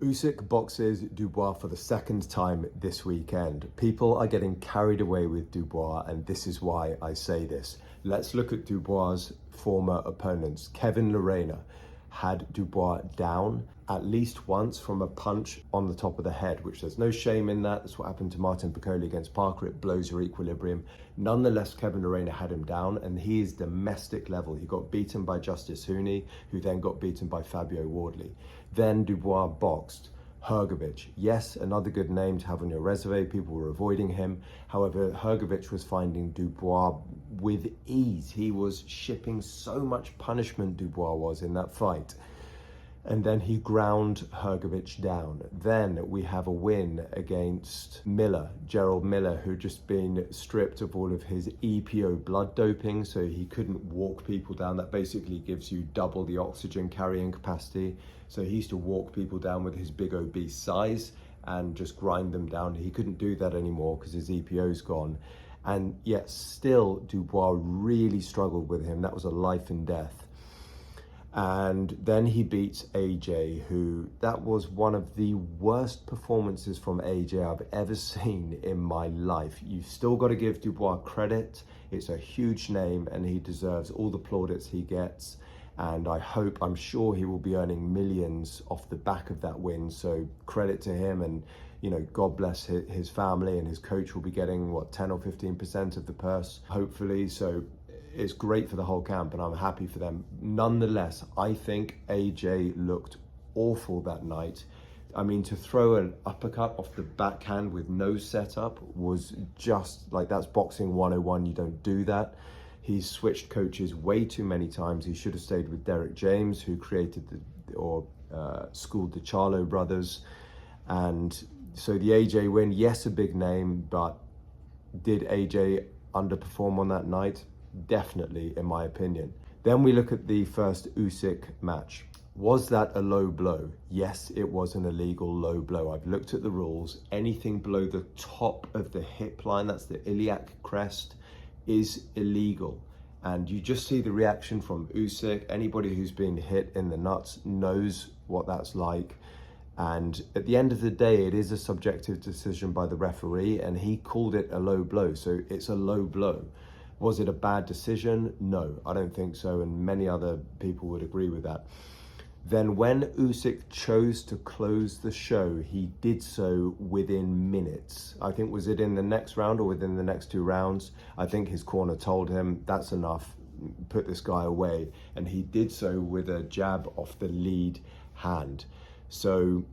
Usyk boxes Dubois for the second time this weekend. People are getting carried away with Dubois, and this is why I say this. Let's look at Dubois' former opponents. Kevin Lerena had Dubois down at least once from a punch on the top of the head, which there's no shame in that. That's what happened to Martin Piccoli against Parker. It blows your equilibrium. Nonetheless, Kevin Lerena had him down, and he is domestic level. He got beaten by Justice Hooney, who then got beaten by Fabio Wardley. Then Dubois boxed Hrgović. Yes, another good name to have on your resume. People were avoiding him. However, Hrgović was finding Dubois with ease. He was shipping so much punishment, Dubois was, in that fight. And then he ground Hrgović down. Then we have a win against Miller, Gerald Miller, who'd just been stripped of all of his EPO blood doping, so he couldn't walk people down. That basically gives you double the oxygen carrying capacity. So he used to walk people down with his big obese size and just grind them down. He couldn't do that anymore because his EPO's gone. And yet still Dubois really struggled with him. That was a life and death. And then he beats AJ, who, that was one of the worst performances from AJ I've ever seen in my life. You've still got to give Dubois credit. It's a huge name and he deserves all the plaudits he gets. And I'm sure he will be earning millions off the back of that win. So credit to him, and God bless his family, and his coach will be getting 10 or 15% of the purse, hopefully. So it's great for the whole camp and I'm happy for them. Nonetheless, I think AJ looked awful that night. I mean, to throw an uppercut off the backhand with no setup was just like, that's boxing 101. You don't do that. He's switched coaches way too many times. He should have stayed with Derek James, who created schooled the Charlo brothers. And so the AJ win, yes, a big name, but did AJ underperform on that night? Definitely, in my opinion. Then we look at the first Usyk match. Was that a low blow? Yes, it was an illegal low blow. I've looked at the rules. Anything below the top of the hip line, that's the iliac crest, is illegal. And you just see the reaction from Usyk. Anybody who's been hit in the nuts knows what that's like. And at the end of the day, it is a subjective decision by the referee, and he called it a low blow. So it's a low blow. Was it a bad decision? No, I don't think so. And many other people would agree with that. Then when Usyk chose to close the show, he did so within minutes. I think, was it in the next round or within the next 2 rounds? I think his corner told him, that's enough, put this guy away. And he did so with a jab off the lead hand. So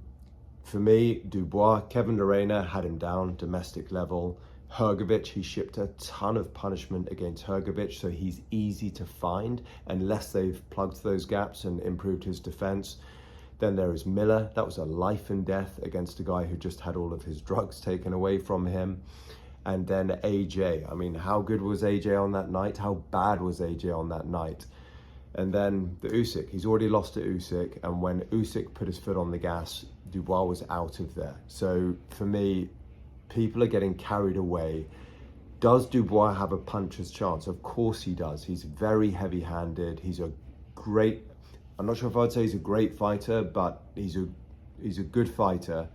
for me, Dubois, Kevin Lerena had him down, domestic level. Hrgović, he shipped a ton of punishment against Hrgović, so he's easy to find unless they've plugged those gaps and improved his defense. Then there is Miller. That was a life and death against a guy who just had all of his drugs taken away from him. And then AJ. I mean, how good was AJ on that night? How bad was AJ on that night? And then the Usyk. He's already lost to Usyk, and when Usyk put his foot on the gas, Dubois was out of there. So for me, people are getting carried away. Does Dubois have a puncher's chance? Of course he does. He's very heavy-handed. He's a great, I'm not sure if I'd say he's a great fighter, but he's a good fighter.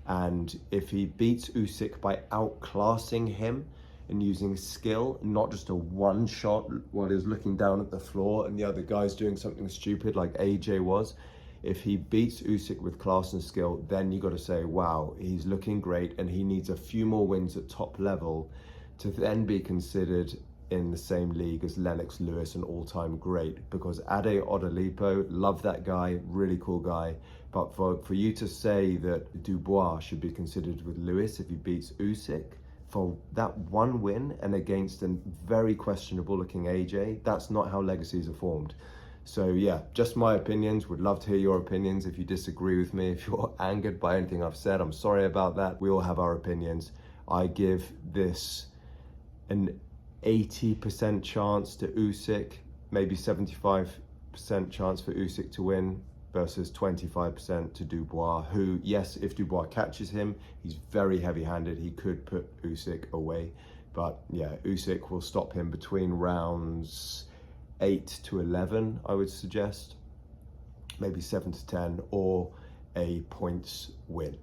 And if he beats Usyk by outclassing him and using skill, not just a one shot while he's looking down at the floor and the other guy's doing something stupid like AJ was, if he beats Usyk with class and skill, then you got to say, wow, he's looking great, and he needs a few more wins at top level to then be considered in the same league as Lennox Lewis, an all-time great. Because Ade Odolipo, love that guy, really cool guy. But for you to say that Dubois should be considered with Lewis if he beats Usyk for that one win and against a very questionable looking AJ, that's not how legacies are formed. So yeah, just my opinions. Would love to hear your opinions. If you disagree with me, if you're angered by anything I've said, I'm sorry about that. We all have our opinions. I give this an 80% chance to Usyk, maybe 75% chance for Usyk to win versus 25% to Dubois, who, yes, if Dubois catches him, he's very heavy-handed. He could put Usyk away. But yeah, Usyk will stop him between rounds 8 to 11, I would suggest, maybe 7 to 10, or a points win.